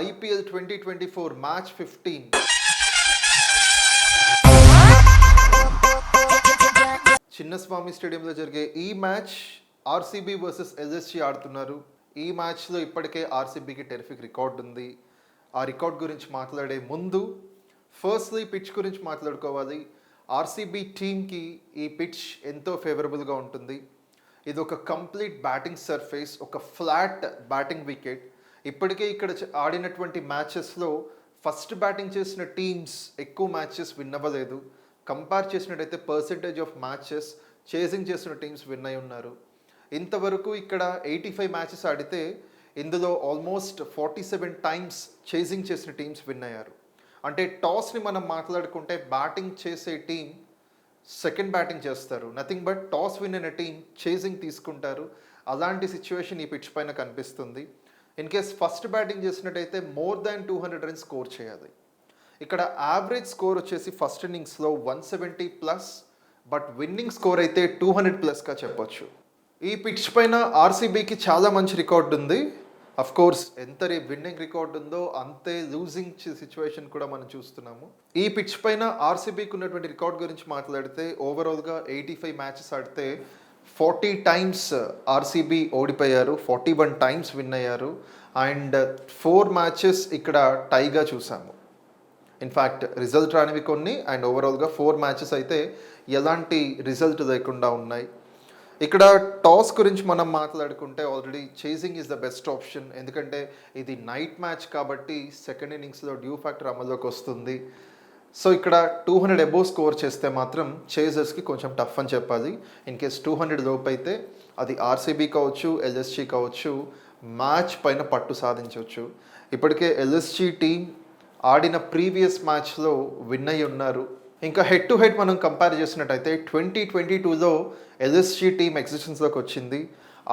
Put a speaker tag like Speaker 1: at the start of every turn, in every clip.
Speaker 1: IPL 2024 match 15 Chinnaswamy స్టేడియంలో జరిగే ఈ మ్యాచ్ ఆర్సీబీ వర్సెస్ ఎల్ఎస్జీ ఆడుతున్నారు. ఈ మ్యాచ్లో ఇప్పటికే ఆర్సీబీకి టెరిఫిక్ రికార్డ్ ఉంది. ఆ రికార్డ్ గురించి మాట్లాడే ముందు ఫస్ట్లీ పిచ్ గురించి మాట్లాడుకోవాలి. ఆర్సీబీ టీమ్కి ఈ పిచ్ ఎంతో ఫేవరబుల్గా ఉంటుంది. ఇది ఒక కంప్లీట్ బ్యాటింగ్ సర్ఫేస్, ఒక ఫ్లాట్ బ్యాటింగ్ వికెట్. ఇప్పటికే ఇక్కడ ఆడినటువంటి మ్యాచెస్లో ఫస్ట్ బ్యాటింగ్ చేసిన టీమ్స్ ఎక్కువ మ్యాచెస్ విన్ అవ్వలేదు. కంపేర్ చేసినట్టయితే పర్సెంటేజ్ ఆఫ్ మ్యాచెస్ చేసింగ్ చేసిన టీమ్స్ విన్ అయి ఉన్నారు. ఇంతవరకు ఇక్కడ 85 మ్యాచెస్ ఆడితే ఇందులో ఆల్మోస్ట్ 47 టైమ్స్ చేసింగ్ చేసిన టీమ్స్ విన్ అయ్యారు. అంటే టాస్ని మనం మాట్లాడుకుంటే బ్యాటింగ్ చేసే టీం సెకండ్ బ్యాటింగ్ చేస్తారు, నథింగ్ బట్ టాస్ విన్ అయిన టీం చేసింగ్ తీసుకుంటారు. అలాంటి సిచ్యువేషన్ ఈ పిచ్ పైన కనిపిస్తుంది. ఇన్ కేస్ ఫస్ట్ బ్యాటింగ్ చేసినట్టయితే మోర్ దాన్ 200 రన్స్ స్కోర్ చేయాలి. ఇక్కడ యావరేజ్ స్కోర్ వచ్చేసి ఫస్ట్ ఇన్నింగ్స్లో 170+, బట్ విన్నింగ్ స్కోర్ అయితే 200+గా చెప్పొచ్చు. ఈ పిచ్ పైన ఆర్సీబీకి చాలా మంచి రికార్డు ఉంది. అఫ్ కోర్స్ ఎంత విన్నింగ్ రికార్డ్ ఉందో అంతే లూజింగ్ సిచ్యువేషన్ కూడా మనం చూస్తున్నాము. ఈ పిచ్ పైన ఆర్సీబీకి ఉన్నటువంటి రికార్డ్ గురించి మాట్లాడితే ఓవరాల్గా 85 మ్యాచెస్ ఆడితే 40 టైమ్స్ ఆర్సీబీ ఓడిపోయారు, 41 టైమ్స్ విన్ అయ్యారు. అండ్ 4 మ్యాచెస్ ఇక్కడ టైగా చూసాము. ఇన్ఫ్యాక్ట్ రిజల్ట్ రానివి కొన్ని, అండ్ ఓవరాల్గా 4 మ్యాచెస్ అయితే ఎలాంటి రిజల్ట్ లేకుండా ఉన్నాయి. ఇక్కడ టాస్ గురించి మనం మాట్లాడుకుంటే already chasing is the best option. ఎందుకంటే ఇది నైట్ మ్యాచ్ కాబట్టి సెకండ్ ఇన్నింగ్స్లో డ్యూ ఫ్యాక్టర్ అమల్లోకి వస్తుంది. సో ఇక్కడ 200 అబోవ్ స్కోర్ చేస్తే మాత్రం చేజర్స్కి కొంచెం టఫ్ అని చెప్పాలి. ఇన్ కేస్ 200 లోపు అయితే అది ఆర్సీబీ కావచ్చు, ఎల్ఎస్జీ కావచ్చు, మ్యాచ్ పైన పట్టు సాధించవచ్చు. ఇప్పటికే ఎల్ఎస్జీ టీం ఆడిన ప్రీవియస్ మ్యాచ్లో విన్ అయి ఉన్నారు. ఇంకా హెడ్ టు హెడ్ మనం కంపేర్ చేసినట్టయితే 2022లో ఎల్ఎస్జీ టీం ఎగ్జిస్టెన్స్లోకి వచ్చింది.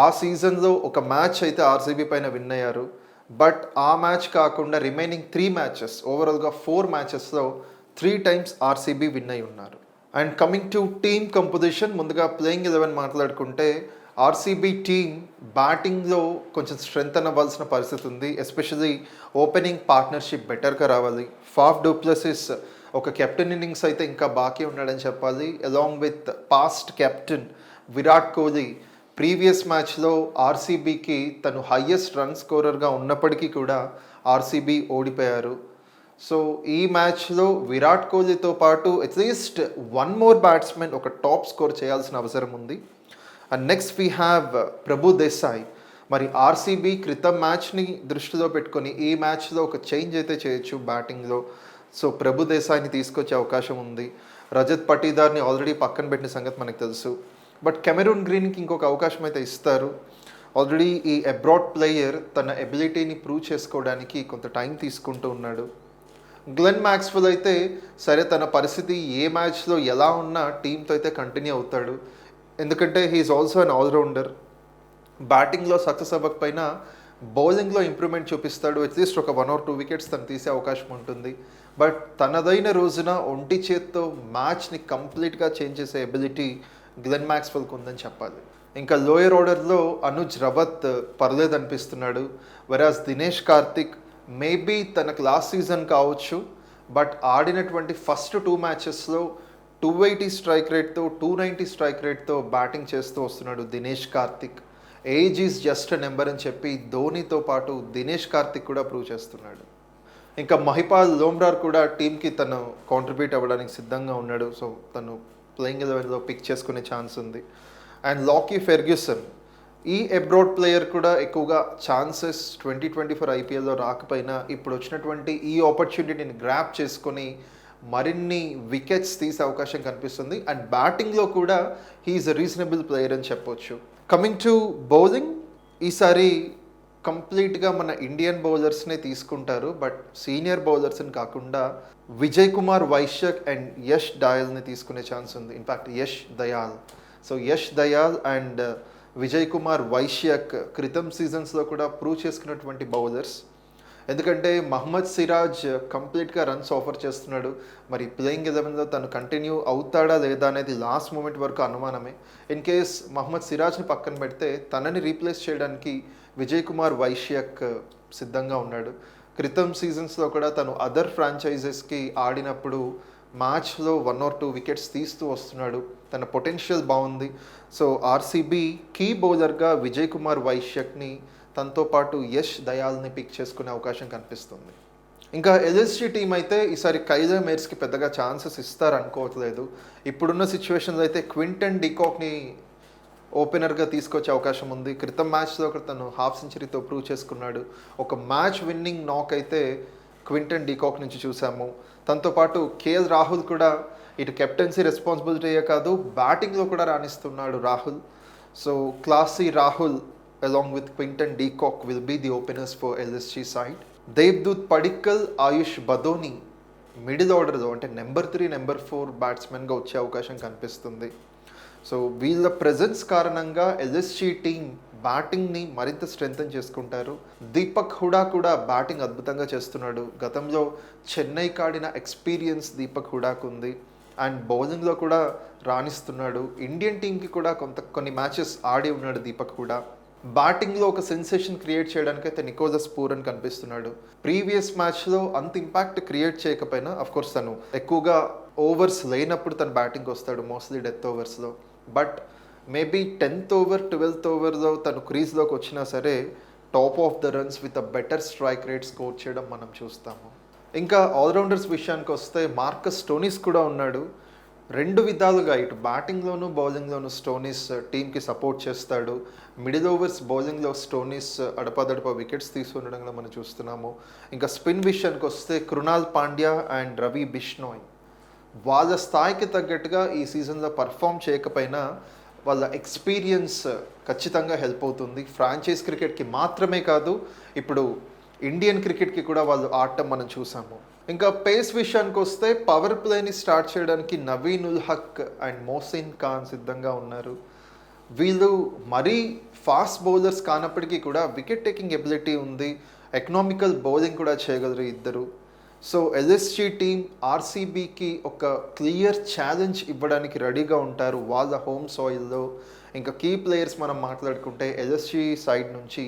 Speaker 1: ఆ సీజన్లో ఒక మ్యాచ్ అయితే ఆర్సీబీ పైన విన్ అయ్యారు. బట్ ఆ మ్యాచ్ కాకుండా రిమైనింగ్ 3 మ్యాచెస్, ఓవరాల్గా 4 మ్యాచెస్లో 3 టైమ్స్ ఆర్సీబీ విన్ అయి ఉన్నారు. And coming to team composition, ముందుగా ప్లేయింగ్ 11 మాట్లాడుకుంటే ఆర్సీబీ టీమ్ బ్యాటింగ్లో కొంచెం స్ట్రెంగ్త్ అవ్వాల్సిన పరిస్థితి ఉంది. ఎస్పెషల్లీ ఓపెనింగ్ పార్ట్నర్షిప్ బెటర్గా రావాలి. ఫాఫ్ డు ప్లెసిస్ ఒక కెప్టెన్ ఇన్నింగ్స్ అయితే ఇంకా బాకీ ఉన్నాడని చెప్పాలి. Along with past captain Virat Kohli previous మ్యాచ్లో ఆర్సీబీకి తను హయ్యెస్ట్ రన్ స్కోరర్గా ఉన్నప్పటికీ కూడా ఆర్సీబీ ఓడిపోయారు. సో ఈ మ్యాచ్లో విరాట్ కోహ్లీతో పాటు అట్లీస్ట్ 1 మోర్ బ్యాట్స్మెన్ ఒక టాప్ స్కోర్ చేయాల్సిన అవసరం ఉంది. అండ్ నెక్స్ట్ వీ హ్యావ్ ప్రభు దేశాయ్. మరి ఆర్సీబీ క్రితం మ్యాచ్ని దృష్టిలో పెట్టుకొని ఈ మ్యాచ్లో ఒక చేంజ్ అయితే చేయొచ్చు బ్యాటింగ్లో. సో ప్రభు దేశాయ్ని తీసుకొచ్చే అవకాశం ఉంది. రజత్ పటీదార్ని ఆల్రెడీ పక్కన పెట్టిన సంగతి మనకు తెలుసు. బట్ కెమెరూన్ గ్రీన్కి ఇంకొక అవకాశం అయితే ఇస్తారు. ఆల్రెడీ ఈ అబ్రాడ్ ప్లేయర్ తన ఎబిలిటీని ప్రూవ్ చేసుకోవడానికి కొంత టైం తీసుకుంటూ ఉన్నాడు. గ్లెన్ మ్యాక్స్వెల్ అయితే సరే తన పరిస్థితి ఏ మ్యాచ్లో ఎలా ఉన్నా టీంతో అయితే కంటిన్యూ అవుతాడు. ఎందుకంటే హీఈస్ ఆల్సో అన్ ఆల్రౌండర్. బ్యాటింగ్లో సక్సెస్ అవ్వకపోయినా బౌలింగ్లో ఇంప్రూవ్మెంట్ చూపిస్తాడు. అట్లీస్ట్ ఒక 1 or 2 వికెట్స్ తను తీసే అవకాశం ఉంటుంది. బట్ తనదైన రోజున ఒంటి చేత్తో మ్యాచ్ని కంప్లీట్గా చేంజ్ చేసే ఎబిలిటీ గ్లెన్ మ్యాక్స్వెల్కి ఉందని చెప్పాలి. ఇంకా లోయర్ ఆర్డర్లో అనుజ్ రవత్ పర్లేదు అనిపిస్తున్నాడు. వెరాజ్ దినేష్ కార్తిక్ మేబీ తనకు లాస్ట్ సీజన్ కావచ్చు, బట్ ఆడినటువంటి ఫస్ట్ 2 మ్యాచెస్లో 280 స్ట్రైక్ రేట్తో 290 స్ట్రైక్ రేట్తో బ్యాటింగ్ చేస్తూ వస్తున్నాడు Dinesh Karthik. Age is just number అని చెప్పి ధోనీతో పాటు దినేష్ కార్తిక్ కూడా ప్రూవ్ చేస్తున్నాడు. ఇంకా మహిపాల్ లోమ్రార్ కూడా టీంకి తను కాంట్రిబ్యూట్ అవ్వడానికి సిద్ధంగా ఉన్నాడు. సో తను ప్లేయింగ్ 11లో పిక్ చేసుకునే ఛాన్స్ ఉంది. అండ్ లాకీ ఫెర్గ్యూసన్, ఈ అబ్రాడ్ ప్లేయర్ కూడా ఎక్కువగా ఛాన్సెస్ 2024 ఐపీఎల్లో రాకపోయినా ఇప్పుడు వచ్చినటువంటి ఈ ఆపర్చునిటీని గ్రాప్ చేసుకొని మరిన్ని వికెట్స్ తీసే అవకాశం కనిపిస్తుంది. అండ్ బ్యాటింగ్లో కూడా హీఈస్ అ రీజనబుల్ ప్లేయర్ అని చెప్పొచ్చు. కమింగ్ టు బౌలింగ్, ఈసారి కంప్లీట్గా మన ఇండియన్ బౌలర్స్నే తీసుకుంటారు. బట్ సీనియర్ బౌలర్స్ని కాకుండా విజయ్ కుమార్ వైశ్యక్ అండ్ యష్ దయాల్ని తీసుకునే ఛాన్స్ ఉంది. In fact Yash Dayal. So Yash Dayal and Vijay Kumar Vyshak క్రితం సీజన్స్లో కూడా ప్రూవ్ చేసుకున్నటువంటి బౌలర్స్. ఎందుకంటే మహమ్మద్ సిరాజ్ కంప్లీట్గా రన్స్ ఆఫర్ చేస్తున్నాడు. మరి ప్లేయింగ్ 11లో తను కంటిన్యూ అవుతాడా లేదా అనేది లాస్ట్ మూమెంట్ వరకు అనుమానమే. ఇన్ కేస్ మహమ్మద్ సిరాజ్ని పక్కన పెడితే తనని రీప్లేస్ చేయడానికి విజయ్ కుమార్ వైశ్యక్ సిద్ధంగా ఉన్నాడు. క్రితం సీజన్స్లో కూడా తను అదర్ ఫ్రాంచైజెస్కి ఆడినప్పుడు మ్యాచ్లో 1 or 2 వికెట్స్ తీస్తూ వస్తున్నాడు. తన పొటెన్షియల్ బాగుంది. సో ఆర్సీబీ కీ బౌలర్గా విజయ్ కుమార్ వైశ్యక్ని, తనతో పాటు యష్ దయాల్ని పిక్ చేసుకునే అవకాశం కనిపిస్తుంది. ఇంకా ఎల్ఎస్జీ టీం అయితే ఈసారి కైలర్ మేర్స్కి పెద్దగా ఛాన్సెస్ ఇస్తారనుకోవట్లేదు. ఇప్పుడున్న సిచ్యువేషన్లో అయితే క్వింటన్ డికాక్ని ఓపెనర్గా తీసుకొచ్చే అవకాశం ఉంది. క్రితం మ్యాచ్లో తను హాఫ్ సెంచరీతో ప్రూవ్ చేసుకున్నాడు. ఒక మ్యాచ్ విన్నింగ్ నాక్ అయితే క్వింటన్ డికాక్ నుంచి చూసాము. తనతో పాటు కేఎల్ రాహుల్ కూడా ఇటు కెప్టెన్సీ రెస్పాన్సిబిలిటీయే కాదు, బ్యాటింగ్లో కూడా రాణిస్తున్నాడు Rahul. So classy Rahul along with Quinton de Kock will be the openers for LSG side. Devdutt Padikkal, Ayush Badoni middle ఆర్డర్లో అంటే నెంబర్ 3, నెంబర్ 4 బ్యాట్స్మెన్గా వచ్చే అవకాశం కనిపిస్తుంది. సో వీళ్ళ ప్రెజెన్స్ కారణంగా ఎల్ఎస్జీ టీం బ్యాటింగ్ని మరింత స్ట్రెంథన్ చేసుకుంటారు. దీపక్ హుడా కూడా బ్యాటింగ్ అద్భుతంగా చేస్తున్నాడు. గతంలో చెన్నై కాడిన ఎక్స్పీరియన్స్ దీపక్ హుడాకు ఉంది. అండ్ బౌలింగ్లో కూడా రాణిస్తున్నాడు. ఇండియన్ టీంకి కూడా కొన్ని మ్యాచెస్ ఆడి ఉన్నాడు దీపక్ హుడా. బ్యాటింగ్లో ఒక సెన్సేషన్ క్రియేట్ చేయడానికి అయితే నికోలస్ పూరన్ కనిపిస్తున్నాడు. ప్రీవియస్ మ్యాచ్లో అంత ఇంపాక్ట్ క్రియేట్ చేయకపోయినా అఫ్కోర్స్ తను ఎక్కువగా ఓవర్స్ లేనప్పుడు తను బ్యాటింగ్ వస్తాడు, మోస్ట్లీ డెత్ ఓవర్స్లో. But maybe 10th over 12th ఓవర్లో తను క్రీజ్లోకి వచ్చినా సరే top of the runs with a better strike rate score చేయడం మనం చూస్తాము. ఇంకా ఆల్రౌండర్స్ విషయానికి వస్తే మార్కస్ స్టోనిస్ కూడా ఉన్నాడు. 2 విధాలుగా ఇటు బ్యాటింగ్లోను బౌలింగ్లోను స్టోనిస్ టీంకి సపోర్ట్ చేస్తాడు. మిడిల్ ఓవర్స్ బౌలింగ్లో స్టోనిస్ అడపాదడపా వికెట్స్ తీసుకుండడంలో మనం చూస్తున్నాము. ఇంకా స్పిన్ విషయానికి వస్తే కృణాల్ పాండ్యా అండ్ రవి బిష్నోయ్ వాళ్ళ స్థాయికి తగ్గట్టుగా ఈ సీజన్లో పర్ఫామ్ చేయకపోయినా వాళ్ళ ఎక్స్పీరియన్స్ ఖచ్చితంగా హెల్ప్ అవుతుంది. ఫ్రాంచైజ్ క్రికెట్కి మాత్రమే కాదు, ఇప్పుడు ఇండియన్ క్రికెట్కి కూడా వాళ్ళు ఆడటం మనం చూసాము. ఇంకా పేస్ విషయానికి వస్తే పవర్ ప్లేని స్టార్ట్ చేయడానికి నవీన్ ఉల్ హక్ అండ్ మోసిన్ ఖాన్ సిద్ధంగా ఉన్నారు. వీళ్ళు మరీ ఫాస్ట్ బౌలర్స్ కానప్పటికీ కూడా వికెట్ టేకింగ్ ఎబిలిటీ ఉంది, ఎకనామికల్ బౌలింగ్ కూడా చేయగలరు ఇద్దరు. సో ఎల్ఎస్జీ టీం ఆర్సీబీకి ఒక క్లియర్ ఛాలెంజ్ ఇవ్వడానికి రెడీగా ఉంటారు వాళ్ళ హోమ్ సాయిల్లో. ఇంకా కీ ప్లేయర్స్ మనం మాట్లాడుకుంటే ఎల్ఎస్జీ సైడ్ నుంచి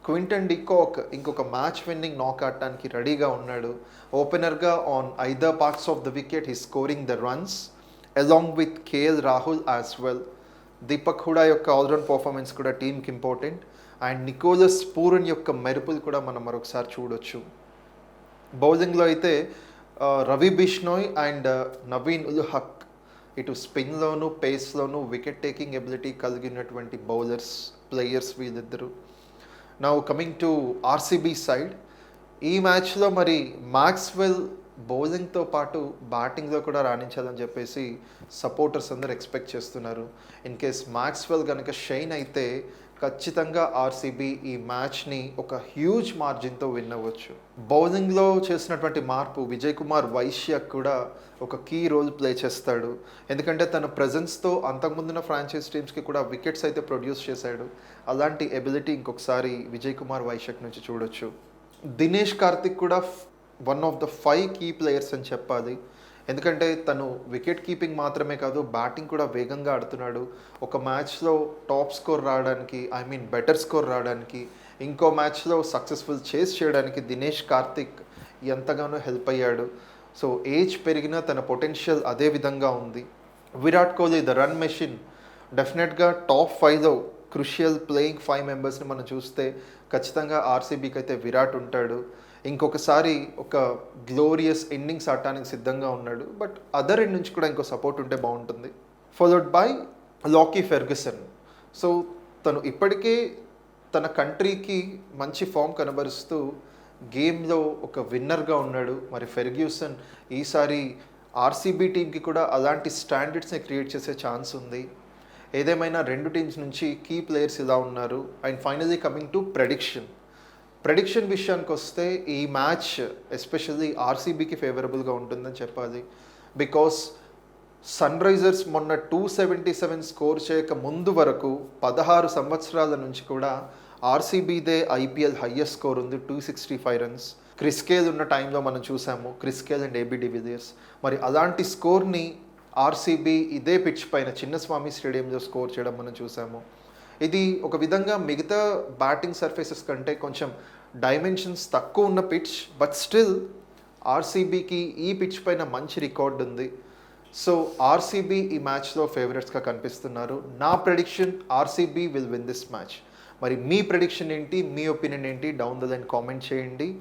Speaker 1: క్వింటన్ డికాక్ ఇంకొక మ్యాచ్ విన్నింగ్ నాక్ ఆడటానికి రెడీగా ఉన్నాడు. ఓపెనర్గా on either parts of the wicket he scoring the runs along with KL Rahul as well. Deepak Hooda యొక్క ఆల్రౌండ్ పర్ఫార్మెన్స్ కూడా టీంకి ఇంపార్టెంట్. అండ్ నికోలస్ పూరన్ యొక్క మెరుపులు కూడా మనం మరొకసారి చూడొచ్చు. బౌలింగ్లో అయితే రవి బిష్నోయ్ అండ్ నవీన్ ఉల్ హక్ ఇటు స్పిన్లోను పేస్లోను వికెట్ టేకింగ్ ఎబిలిటీ కలిగినటువంటి బౌలర్స్ ప్లేయర్స్ వీళ్ళిద్దరు. Now coming to RCB side, ఈ మ్యాచ్లో మరి మాక్స్వెల్ బౌలింగ్తో పాటు బ్యాటింగ్లో కూడా రాణించాలని చెప్పేసి సపోర్టర్స్ అందరూ ఎక్స్పెక్ట్ చేస్తున్నారు. ఇన్ కేస్ మాక్స్వెల్ కనుక షైన్ అయితే ఖచ్చితంగా ఆర్సీబీ ఈ మ్యాచ్ని ఒక హ్యూజ్ మార్జిన్తో విన్ అవ్వచ్చు. బౌలింగ్లో చేసినటువంటి మార్పు విజయ్ కుమార్ వైశ్య కూడా ఒక కీ రోల్ ప్లే చేస్తాడు. ఎందుకంటే తన ప్రజెన్స్తో అంతకుముందున్న ఫ్రాంచైజ్ టీమ్స్కి కూడా వికెట్స్ అయితే ప్రొడ్యూస్ చేశాడు. అలాంటి ఎబిలిటీ ఇంకొకసారి విజయ్ కుమార్ వైశ్యక్ నుంచి చూడొచ్చు. దినేష్ కార్తిక్ కూడా one of the 5 key players అని చెప్పాలి. ఎందుకంటే తను వికెట్ కీపింగ్ మాత్రమే కాదు, బ్యాటింగ్ కూడా వేగంగా ఆడుతున్నాడు. ఒక మ్యాచ్లో టాప్ స్కోర్ రావడానికి, బెటర్ స్కోర్ రావడానికి, ఇంకో మ్యాచ్లో సక్సెస్ఫుల్ చేస్ చేయడానికి దినేష్ కార్తిక్ ఎంతగానో హెల్ప్ అయ్యాడు. సో ఏజ్ పెరిగినా తన పొటెన్షియల్ అదే విధంగా ఉంది. Virat Kohli the run machine, డెఫినెట్గా టాప్ 5లో క్రుషియల్ ప్లేయింగ్ 5 మెంబర్స్ని మనం చూస్తే ఖచ్చితంగా ఆర్సీబీకి అయితే విరాట్ ఉంటాడు. ఇంకొకసారి ఒక గ్లోరియస్ ఇన్నింగ్స్ ఆడటానికి సిద్ధంగా ఉన్నాడు. బట్ అదర్ ఎండ్ నుంచి కూడా ఇంకో సపోర్ట్ ఉంటే బాగుంటుంది. Followed by Lockie Ferguson. So తను ఇప్పటికే తన కంట్రీకి మంచి ఫామ్ కనబరుస్తూ గేమ్లో ఒక విన్నర్గా ఉన్నాడు. మరి ఫెర్గ్యూసన్ ఈసారి ఆర్సీబీ టీంకి కూడా అలాంటి స్టాండర్డ్స్ని క్రియేట్ చేసే ఛాన్స్ ఉంది. ఏదేమైనా 2 టీమ్స్ నుంచి కీ ప్లేయర్స్ ఇలా ఉన్నారు. And finally coming to prediction విషయానికి వస్తే ఈ మ్యాచ్ ఎస్పెషల్లీ ఆర్సీబీకి ఫేవరబుల్గా ఉంటుందని చెప్పాలి. బికాస్ సన్ రైజర్స్ మొన్న 277 స్కోర్ చేయక ముందు వరకు 16 సంవత్సరాల నుంచి కూడా ఆర్సీబీదే ఐపీఎల్ హయ్యెస్ట్ స్కోర్ ఉంది, 265 రన్స్. క్రిస్ గేల్ ఉన్న టైంలో మనం చూసాము, Chris Gayle and AB de Villiers. మరి అలాంటి స్కోర్ని ఆర్సీబీ ఇదే పిచ్ పైన చిన్నస్వామి స్టేడియంలో స్కోర్ చేయడం మనం చూసాము. ఇది ఒక విధంగా మిగతా బ్యాటింగ్ సర్ఫేసెస్ కంటే కొంచెం డైమెన్షన్స్ తక్కువ ఉన్న పిచ్, బట్ స్టిల్ ఆర్సీబీకి ఈ పిచ్ పైన మంచి రికార్డ్ ఉంది. సో ఆర్సీబీ ఈ మ్యాచ్లో ఫేవరెట్స్గా కనిపిస్తున్నారు. నా prediction RCB will win this match. మరి మీ ప్రెడిక్షన్ ఏంటి, మీ ఒపీనియన్ ఏంటి, డౌన్ ద లైన్ కామెంట్ చేయండి.